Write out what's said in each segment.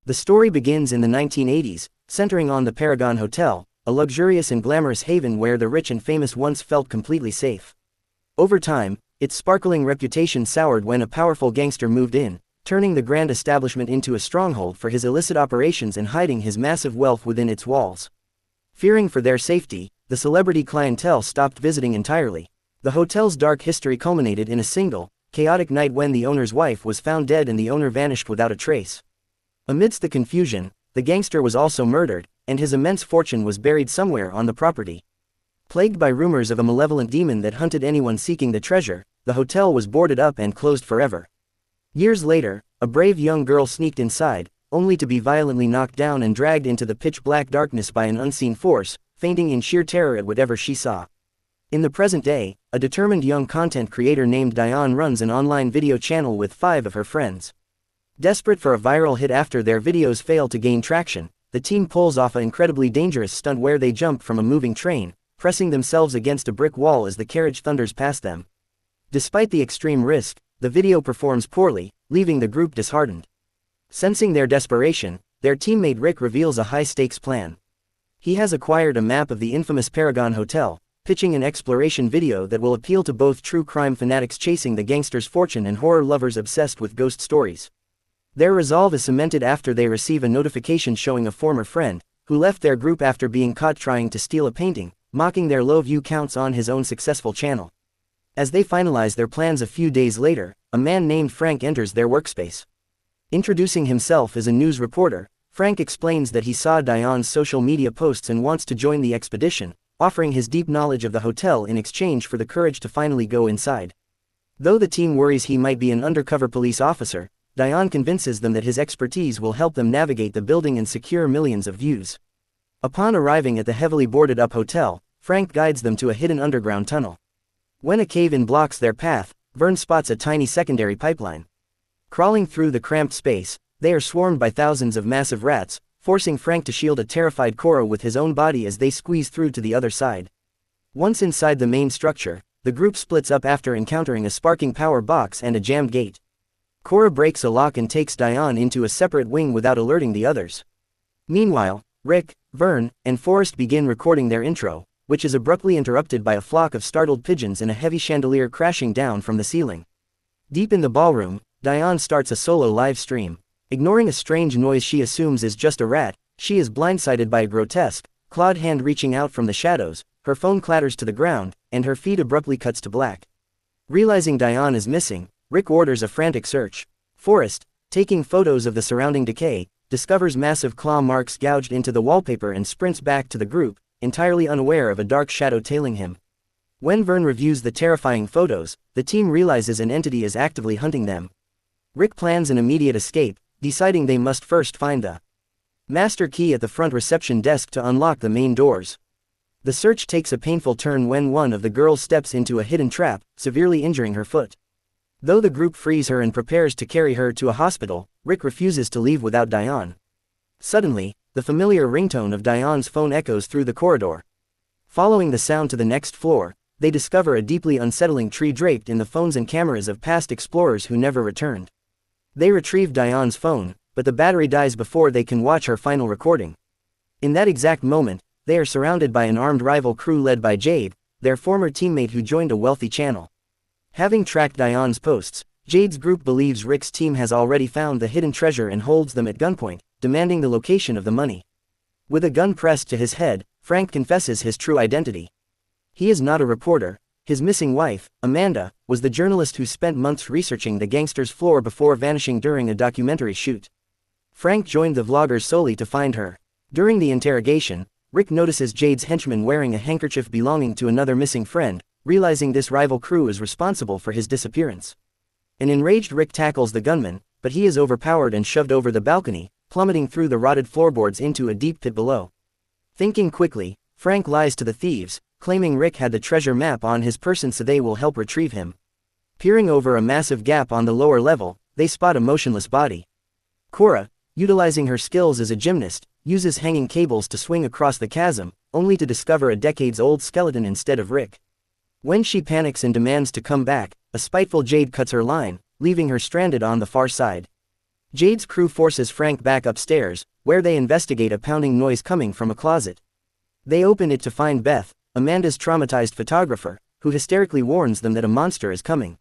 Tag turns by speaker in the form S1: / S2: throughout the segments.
S1: The story begins in the 1980s, centering on the Paragon Hotel, a luxurious and glamorous haven where the rich and famous once felt completely safe. Over time, its sparkling reputation soured when a powerful gangster moved in, turning the grand establishment into a stronghold for his illicit operations and hiding his massive wealth within its walls. Fearing for their safety, the celebrity clientele stopped visiting entirely. The hotel's dark history culminated in a single, chaotic night when the owner's wife was found dead and the owner vanished without a trace. Amidst the confusion, the gangster was also murdered, and his immense fortune was buried somewhere on the property. Plagued by rumors of a malevolent demon that hunted anyone seeking the treasure, the hotel was boarded up and closed forever. Years later, a brave young girl sneaked inside, only to be violently knocked down and dragged into the pitch-black darkness by an unseen force, fainting in sheer terror at whatever she saw. In the present day, a determined young content creator named Diane runs an online video channel with 5 of her friends. Desperate for a viral hit after their videos fail to gain traction, the team pulls off an incredibly dangerous stunt where they jump from a moving train, pressing themselves against a brick wall as the carriage thunders past them. Despite the extreme risk, the video performs poorly, leaving the group disheartened. Sensing their desperation, their teammate Rick reveals a high-stakes plan. He has acquired a map of the infamous Paragon Hotel, pitching an exploration video that will appeal to both true crime fanatics chasing the gangster's fortune and horror lovers obsessed with ghost stories. Their resolve is cemented after they receive a notification showing a former friend, who left their group after being caught trying to steal a painting, mocking their low view counts on his own successful channel. As they finalize their plans a few days later, a man named Frank enters their workspace. Introducing himself as a news reporter, Frank explains that he saw Diane's social media posts and wants to join the expedition, offering his deep knowledge of the hotel in exchange for the courage to finally go inside. Though the team worries he might be an undercover police officer, Diane convinces them that his expertise will help them navigate the building and secure millions of views. Upon arriving at the heavily boarded-up hotel, Frank guides them to a hidden underground tunnel. When a cave-in blocks their path, Vern spots a tiny secondary pipeline. Crawling through the cramped space, they are swarmed by thousands of massive rats, forcing Frank to shield a terrified Cora with his own body as they squeeze through to the other side. Once inside the main structure, the group splits up after encountering a sparking power box and a jammed gate. Cora breaks a lock and takes Diane into a separate wing without alerting the others. Meanwhile, Rick, Vern, and Forrest begin recording their intro, which is abruptly interrupted by a flock of startled pigeons and a heavy chandelier crashing down from the ceiling. Deep in the ballroom, Diane starts a solo live stream. Ignoring a strange noise she assumes is just a rat, she is blindsided by a grotesque, clawed hand reaching out from the shadows, her phone clatters to the ground, and her feed abruptly cuts to black. Realizing Diane is missing, Rick orders a frantic search. Forrest, taking photos of the surrounding decay, discovers massive claw marks gouged into the wallpaper and sprints back to the group, entirely unaware of a dark shadow tailing him. When Vern reviews the terrifying photos, the team realizes an entity is actively hunting them. Rick plans an immediate escape, deciding they must first find the master key at the front reception desk to unlock the main doors. The search takes a painful turn when one of the girls steps into a hidden trap, severely injuring her foot. Though the group frees her and prepares to carry her to a hospital, Rick refuses to leave without Diane. Suddenly, the familiar ringtone of Diane's phone echoes through the corridor. Following the sound to the next floor, they discover a deeply unsettling tree draped in the phones and cameras of past explorers who never returned. They retrieve Diane's phone, but the battery dies before they can watch her final recording. In that exact moment, they are surrounded by an armed rival crew led by Jade, their former teammate who joined a wealthy channel. Having tracked Diane's posts, Jade's group believes Rick's team has already found the hidden treasure and holds them at gunpoint, demanding the location of the money. With a gun pressed to his head, Frank confesses his true identity. He is not a reporter. His missing wife, Amanda, was the journalist who spent months researching the gangster's floor before vanishing during a documentary shoot. Frank joined the vloggers solely to find her. During the interrogation, Rick notices Jade's henchman wearing a handkerchief belonging to another missing friend, realizing this rival crew is responsible for his disappearance. An enraged Rick tackles the gunman, but he is overpowered and shoved over the balcony, plummeting through the rotted floorboards into a deep pit below. Thinking quickly, Frank lies to the thieves, claiming Rick had the treasure map on his person so they will help retrieve him. Peering over a massive gap on the lower level, they spot a motionless body. Cora, utilizing her skills as a gymnast, uses hanging cables to swing across the chasm, only to discover a decades-old skeleton instead of Rick. When she panics and demands to come back, a spiteful Jade cuts her line, leaving her stranded on the far side. Jade's crew forces Frank back upstairs, where they investigate a pounding noise coming from a closet. They open it to find Beth, Amanda's traumatized photographer, who hysterically warns them that a monster is coming.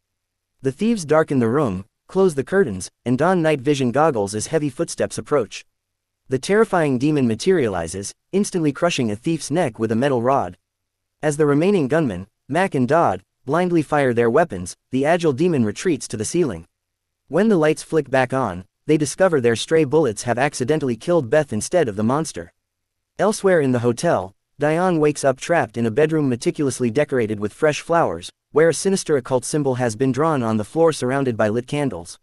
S1: The thieves darken the room, close the curtains, and don night vision goggles as heavy footsteps approach. The terrifying demon materializes, instantly crushing a thief's neck with a metal rod. As the remaining gunmen, Mac and Dodd, blindly fire their weapons, the agile demon retreats to the ceiling. When the lights flick back on, they discover their stray bullets have accidentally killed Beth instead of the monster. Elsewhere in the hotel, Diane wakes up trapped in a bedroom meticulously decorated with fresh flowers, where a sinister occult symbol has been drawn on the floor surrounded by lit candles.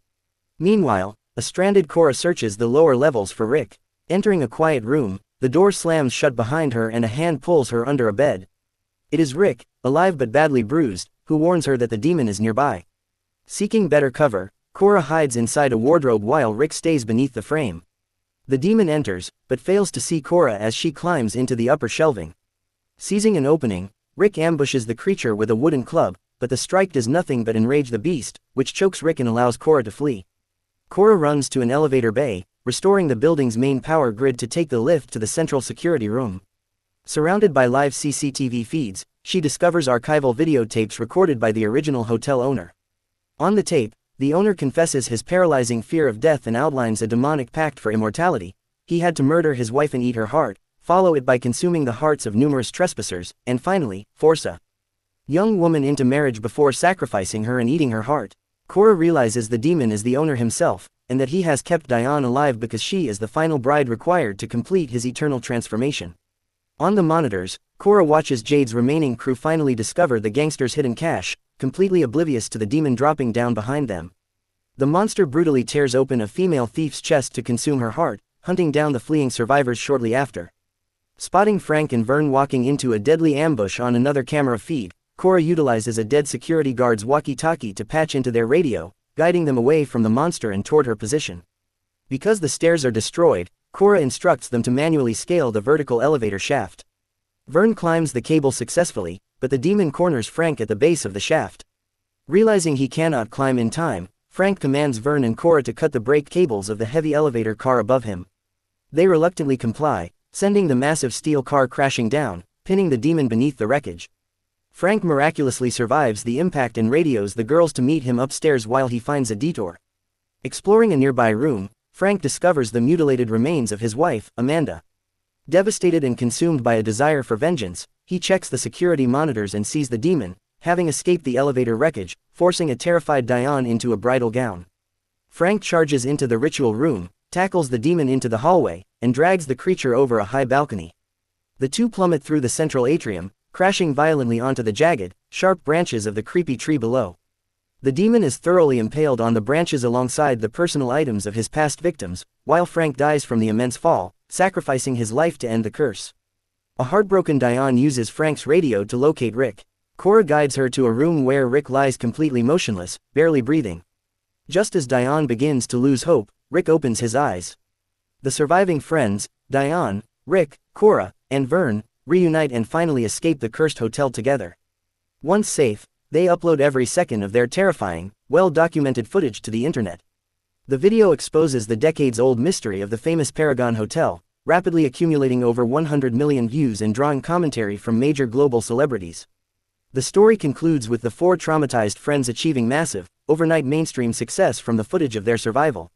S1: Meanwhile, a stranded Cora searches the lower levels for Rick. Entering a quiet room, the door slams shut behind her and a hand pulls her under a bed. It is Rick, alive but badly bruised, who warns her that the demon is nearby. Seeking better cover, Cora hides inside a wardrobe while Rick stays beneath the frame. The demon enters, but fails to see Cora as she climbs into the upper shelving. Seizing an opening, Rick ambushes the creature with a wooden club, but the strike does nothing but enrage the beast, which chokes Rick and allows Cora to flee. Cora runs to an elevator bay, restoring the building's main power grid to take the lift to the central security room. Surrounded by live CCTV feeds, she discovers archival videotapes recorded by the original hotel owner. On the tape, the owner confesses his paralyzing fear of death and outlines a demonic pact for immortality. He had to murder his wife and eat her heart, follow it by consuming the hearts of numerous trespassers, and finally, force a young woman into marriage before sacrificing her and eating her heart. Cora realizes the demon is the owner himself, and that he has kept Diane alive because she is the final bride required to complete his eternal transformation. On the monitors, Cora watches Jade's remaining crew finally discover the gangster's hidden cache, completely oblivious to the demon dropping down behind them. The monster brutally tears open a female thief's chest to consume her heart, hunting down the fleeing survivors shortly after. Spotting Frank and Vern walking into a deadly ambush on another camera feed, Cora utilizes a dead security guard's walkie-talkie to patch into their radio, guiding them away from the monster and toward her position. Because the stairs are destroyed, Cora instructs them to manually scale the vertical elevator shaft. Vern climbs the cable successfully, but the demon corners Frank at the base of the shaft. Realizing he cannot climb in time, Frank commands Vern and Cora to cut the brake cables of the heavy elevator car above him. They reluctantly comply, sending the massive steel car crashing down, pinning the demon beneath the wreckage. Frank miraculously survives the impact and radios the girls to meet him upstairs while he finds a detour. Exploring a nearby room, Frank discovers the mutilated remains of his wife, Amanda. Devastated and consumed by a desire for vengeance, he checks the security monitors and sees the demon, having escaped the elevator wreckage, forcing a terrified Diane into a bridal gown. Frank charges into the ritual room, tackles the demon into the hallway, and drags the creature over a high balcony. The two plummet through the central atrium, crashing violently onto the jagged, sharp branches of the creepy tree below. The demon is thoroughly impaled on the branches alongside the personal items of his past victims, while Frank dies from the immense fall, sacrificing his life to end the curse. A heartbroken Diane uses Frank's radio to locate Rick. Cora guides her to a room where Rick lies completely motionless, barely breathing. Just as Diane begins to lose hope, Rick opens his eyes. The surviving friends, Diane, Rick, Cora, and Vern, reunite and finally escape the cursed hotel together. Once safe, they upload every second of their terrifying, well-documented footage to the internet. The video exposes the decades-old mystery of the famous Paragon Hotel, rapidly accumulating over 100 million views and drawing commentary from major global celebrities. The story concludes with the four traumatized friends achieving massive, overnight mainstream success from the footage of their survival.